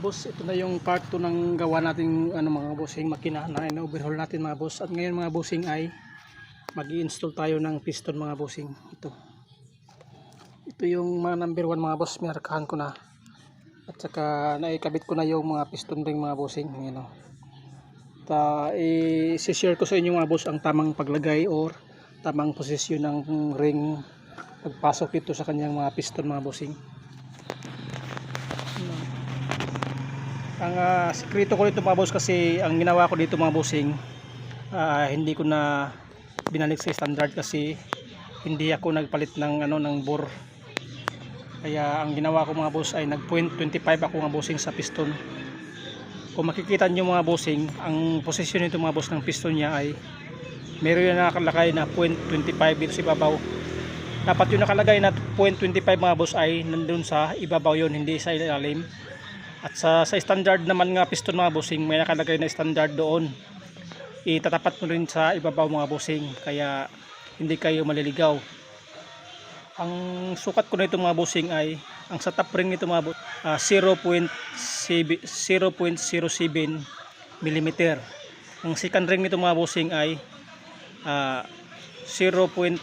boss, ito na yung part 2 ng gawa nating mga bossing makina na ino-overhaul natin mga boss. At ngayon mga bossing ay mag-i-install tayo ng piston mga bossing. Ito yung mga number 1 mga boss, minarkahan ko na. At saka naikabit ko na yung mga piston ring mga bossing. Ngayon, i-share ko sa inyo mga boss ang tamang paglagay or tamang posisyon ng ring pagpasok ito sa kanyang mga piston mga bossing. Ang sikreto ko dito mga boss, kasi ang ginawa ko dito mga bossing, hindi ko na binalik sa standard kasi hindi ako nagpalit ng ng bore. Kaya ang ginawa ko mga boss ay nag 0.25 ako mga bossing sa piston. Kung makikita nyo mga bossing, ang posisyon nito mga boss ng piston niya ay meron yung nakalagay na 0.25 dito sa ibabaw. Dapat yung nakalagay na 0.25 mga boss ay nandun sa ibabaw yon, hindi sa ilalim. At sa standard naman nga piston mga bossing, may nakalagay na standard doon. Itatapat mo rin sa ibabaw mga bossing, kaya hindi kayo maliligaw. Ang sukat ko nito mga bossing ay, ang sa top ring nito mga boss, 0.07 mm. Ang second ring nito mga bossing ay 0.08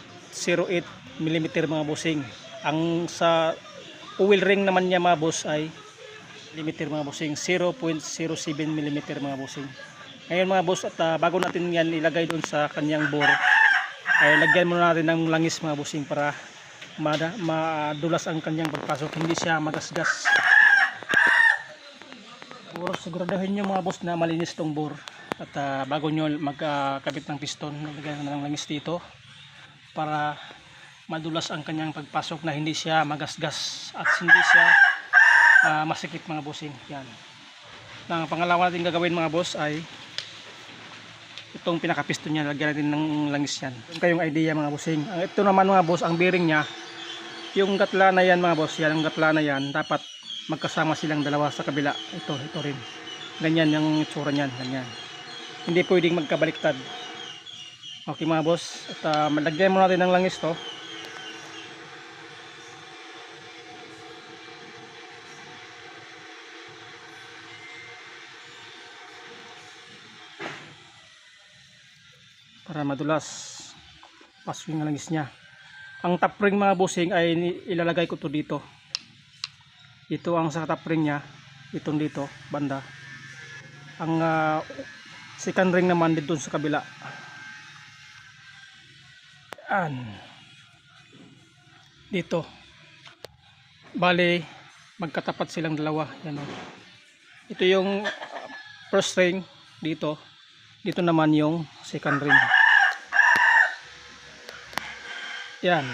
mm mga bossing. Ang sa oil ring naman niya mga boss ay limiter mga bossing, 0.07 mm mga bossing. Ngayon mga boss, at bago natin yan ilagay doon sa kanyang bore, ay lagyan muna natin ng langis mga bossing para madulas ang kanyang pagpasok, hindi siya magasgas. Siguraduhin nyo mga boss na malinis tong bore. At bago nyo magkabit ng piston, lagyan ng langis dito para madulas ang kanyang pagpasok, na hindi siya magasgas at hindi siya masikip mga bossing. Yan. Ang pangalawa natin gagawin mga boss ay itong pinakapiston niya, lagyan natin ng langis yan. Yung kayong idea mga bossing. Ito naman mga boss, ang bearing niya, yung gatla na yan mga boss, yan ang gatla na yan, dapat magkasama silang dalawa sa kabila. Ito rin. Ganyan yung itsura niyan, ganyan. Hindi pwedeng magkabaliktad. Okay mga boss, at malagyan mo natin ng langis to. Para madulas pasok yung langis niya. Ang top ring mga bossing ay ilalagay ko to dito. Ito ang sa top ring niya, itong dito banda. Ang second ring naman dito sa kabila. Dito. Bale magkatapat silang dalawa. Yan o. Ito yung first ring dito. Dito naman yung second ring. Yan.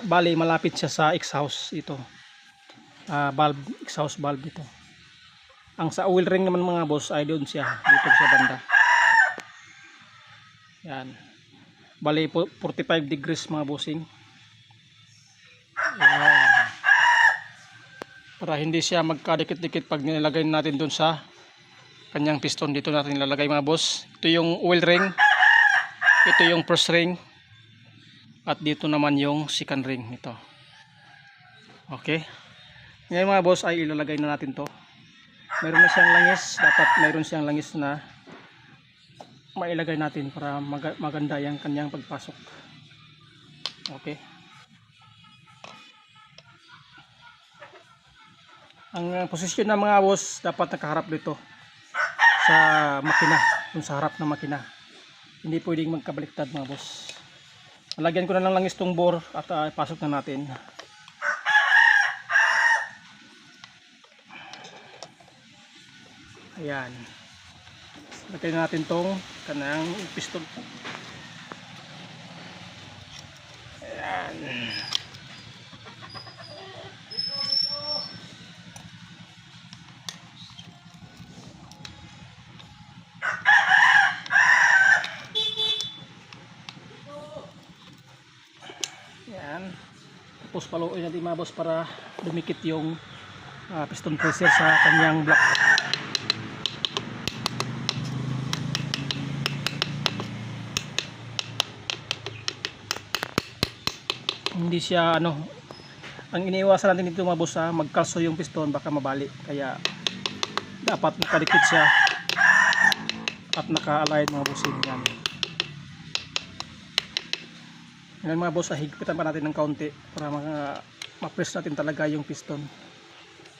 Bali malapit siya sa exhaust ito. Valve, exhaust valve ito. Ang sa oil ring naman mga boss ay doon siya, dito sa banda. Yan. Bali 45 degrees mga bossing. Yan. Para hindi siya magkadikit-dikit pag nilagay natin doon sa kanyang piston, dito natin ilalagay mga boss. Ito yung oil ring, ito yung first ring, at dito naman yung second ring nito. Okay, ngayon mga boss ay ilalagay na natin to. Meron na siyang langis, dapat meron siyang langis na mailagay natin para maganda yung kanyang pagpasok. Okay, ang posisyon ng mga boss dapat nakaharap dito sa makina, yung sa harap ng makina. Hindi pwedeng magkabaliktad mga boss. Lagyan ko na lang langis tong bore at ipasok na natin. Ayan. Lagyan natin tong kanang piston. Ayan. Yan. Tapos paluin natin mga boss para dumikit yung piston pressure sa kanyang block. Hindi siya Ang iniiwasan natin dito mga boss, magkalso yung piston, baka mabali. Kaya dapat nakadikit siya at naka-align mga bossing. Yan. Yan mga boss, higpitan pa natin ng kaunti para ma-press natin talaga yung piston.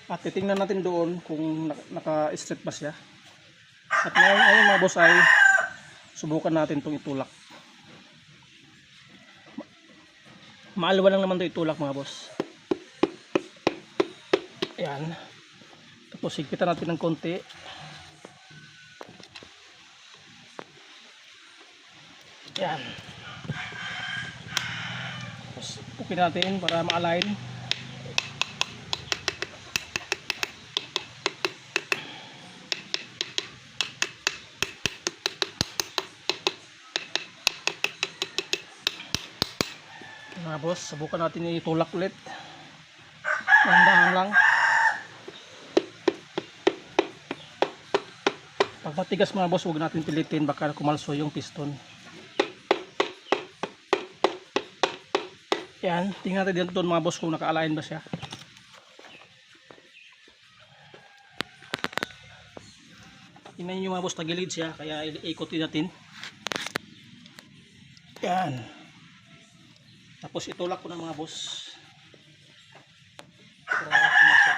At titingnan natin doon kung naka-straight ba siya. At ngayon mga boss ay subukan natin itong itulak. Maalwa lang naman ito itulak mga boss. Ayan. Tapos higpitan natin ng konti. Ayan. Tapos pupin natin para ma-align. Mga boss, subukan natin itulak ulit. Dahan-dahan lang. Pag matigas mga boss, huwag natin pilitin, baka kumalso yung piston. Yan, tingnan natin dito mga boss kung naka-align ba siya. Tingnan nyo mga boss, tagilid siya, kaya ikutin natin. Yan. Tapos itulak ko na mga boss. Para kumasok.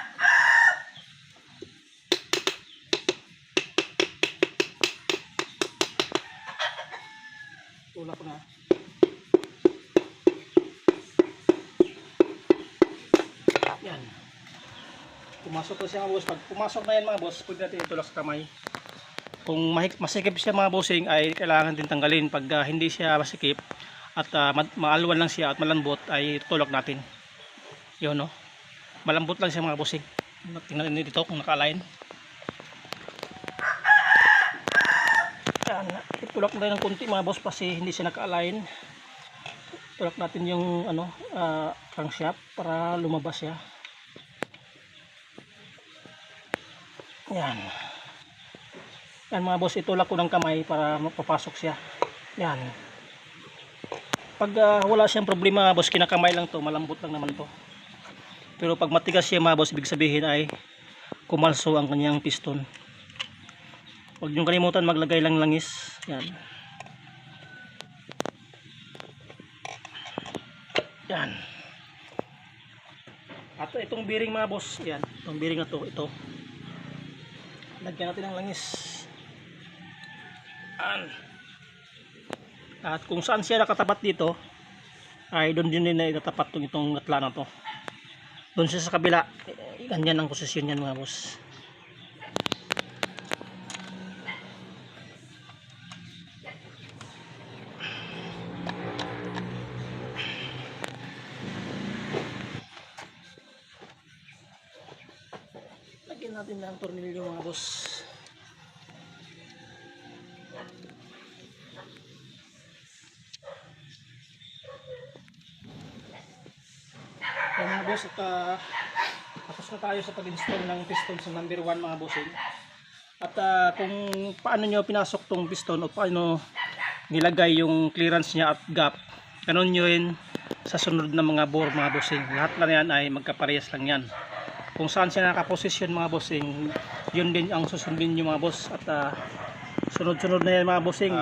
Tulak ko na. Yan. Pumasok ko siya mga boss. Pag pumasok na yan mga boss, pwede natin itulak sa kamay. Kung masikip siya mga bossing, ay kailangan din tanggalin. Pag hindi siya masikip at maalwan lang siya at malambot, ay tulak natin. Yun, no? Malambot lang siya mga bossing. Tingnan nyo dito kung naka-align. Yan, itulak na ng konti mga boss kasi hindi siya naka-align. Tulak natin yung crankshaft para lumabas siya. Yan. Yan mga boss, itulak ko ng kamay para mapapasok siya. Yan. Pag wala siyang problema mga boss, kinakamay lang to, malambot lang naman to. Pero pag matigas siya mga boss, ibig sabihin ay kumalso ang kanyang piston. Huwag niyong kalimutan maglagay lang langis. Yan. Yan. At itong bearing mga boss, yan, itong bearing na to, ito. Lagyan natin ng langis. Yan. At kung saan siya nakatapat dito, ay doon din na itatapat itong gatla na to. Doon siya sa kabila, ganyan ang posisyon yan mga boss. Lagyan natin ng tornilyo mga boss. Yan mga boss, at tapos na tayo sa pag-install ng piston sa number 1 mga bossing. At kung paano nyo pinasok tong piston o paano nilagay yung clearance nya at gap, ganun nyo yun sa sunod na mga bore mga bossing. Lahat lang yan ay magkaparehas lang yan. Kung saan siya nakaposisyon mga bossing, yun din ang susundin nyo mga boss. At sunod-sunod na yan mga bossing.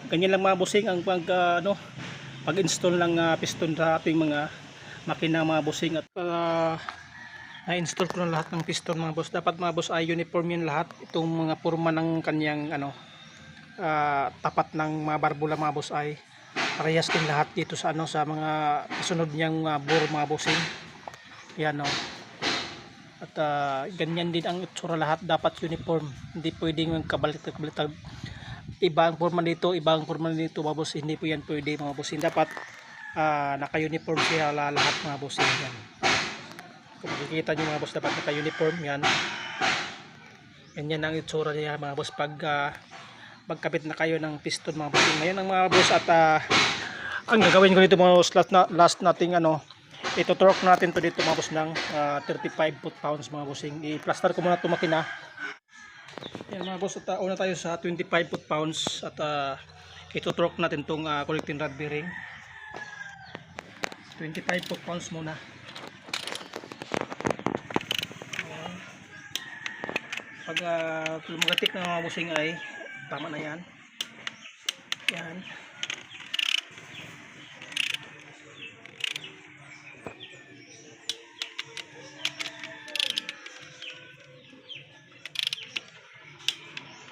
Ganyan lang mga bossing ang pag-install ng piston sa ating mga makina mga bossing. At na-install ko na lahat ng piston mga boss. Dapat mga boss ay uniform yun lahat. Itong mga forma ng kanyang tapat ng mga barbula mga boss ay parehas din lahat dito sa sa mga kasunod niyang bore mga bossing. Yan o. At ganyan din ang itsura lahat, dapat uniform. Hindi pwedeng magkabalik-balik. Ibang forma dito, ibang forma dito mga boss. Hindi po yan pwede mga bossing. Dapat naka-uniform siya lahat mga boss. Yan. Kung makikita nyo mga boss, dapat naka-uniform yan. Ganyan ang itsura niya mga boss pag magkabit na kayo ng piston mga boss. Ngayon ang mga boss, at ang gagawin ko dito mga boss, last nating ito-torque natin to dito mga boss ng 35 foot-pounds mga bossing. I-plaster ko muna ito makina. Yan mga boss, at una tayo sa 25 foot-pounds at ito-torque natin itong connecting rod bearing. 25 foot-pounds muna. Pag lumagatik ng mga busing ay tama na yan. Yan.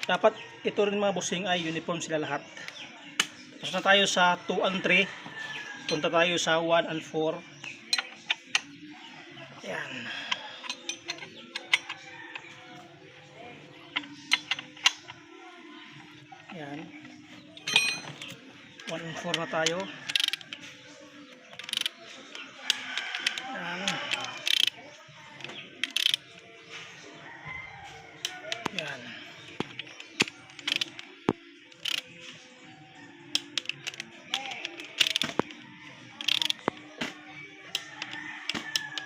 Dapat ito rin mga busing ay uniform sila lahat. Tapos na tayo sa 2 and 3. Punta tayo sa 1 and 4. Yan. Yan. 1 and 4 na tayo. Yan. Yan.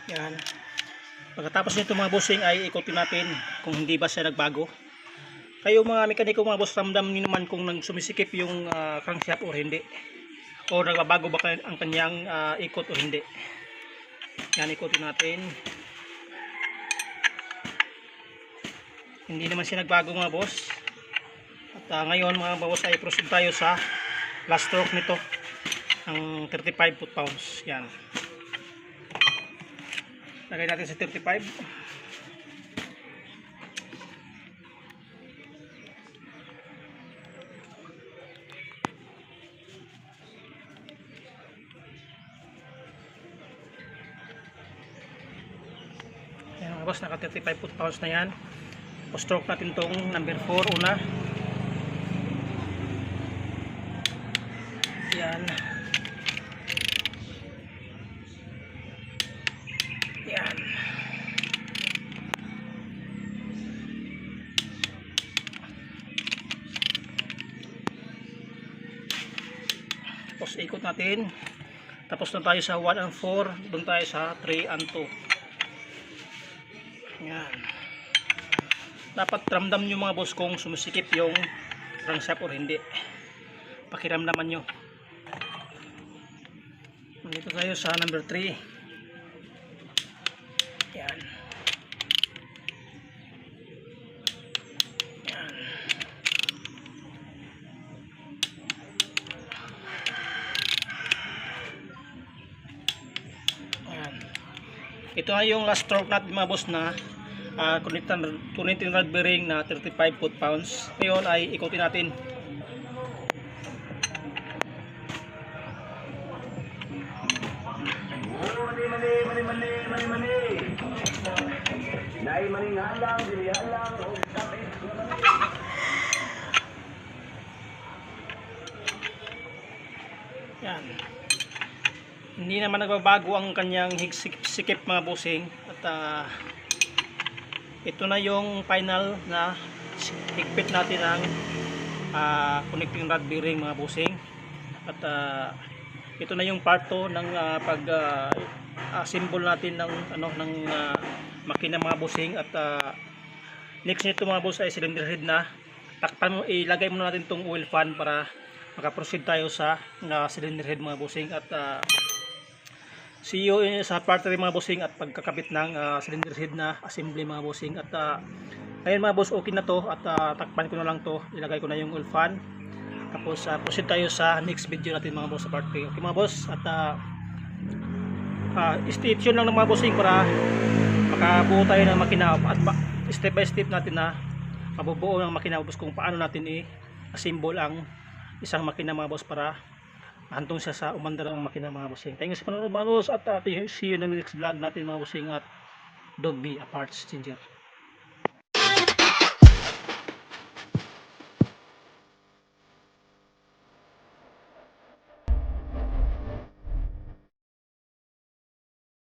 Yan. Pagkatapos nito mga bossing ay ikutin natin kung hindi ba siya nagbago. Kayo mga mekaniko mga boss, ramdam niyo naman kung sumisikip yung crankshaft or hindi. O nagbabago ba ang kanyang ikot o hindi. Yan, ikutin natin. Hindi naman siya nagbago mga boss. At ngayon mga boss ay proceed tayo sa last stroke nito. Ang 35 foot-pounds. Yan. Lagay natin sa 35. Yan mga boss, naka 35 foot-pounds na yan. Stroke natin tong number 4 una. Yan. Yan. Tapos ikot natin. Tapos na tayo sa 1 and 4. Doon tayo sa 3 and 2. Yan. Dapat ramdam nyo mga boss kung sumisikip yung crankshaft or hindi. Pakiramdaman nyo. Nandito tayo sa number 3. Yan. Yan. Yan. Ito ay yung last stroke natin mga boss na connecting rod bearing na 35 foot-pounds. Ngayon ay ikutin natin. Yan. Hindi naman nagbabago ang kanyang sikip mga bossing. At ito na yung final na higpit natin ang connecting rod bearing mga bossing. At ito na yung part 2 ng pag assemble natin ng makina mga bossing. At next nito mga boss ay cylinder head na. Takpan mo, ilagay muna natin tong oil fan para makaproceed tayo sa cylinder head mga bossing. At see you sa part 3 mga bossing at pagkakabit ng cylinder head na assembly mga bossing. At ngayon mga boss, okay na to. At takpan ko na lang to, ilagay ko na yung oil fan. Tapos proceed tayo sa next video natin mga boss sa part 3. Okay mga boss, at stay tuned lang ng mga bossing para makabuo tayo ng makina. At step by step natin na mabubuo ng makina boss kung paano natin i-assemble ang isang makina mga boss para hantong siya sa umandar ng makina mga bossing. Thank you sa panonood mga boss, at see you in the next vlog natin mga bossing at Dog B, a parts changer.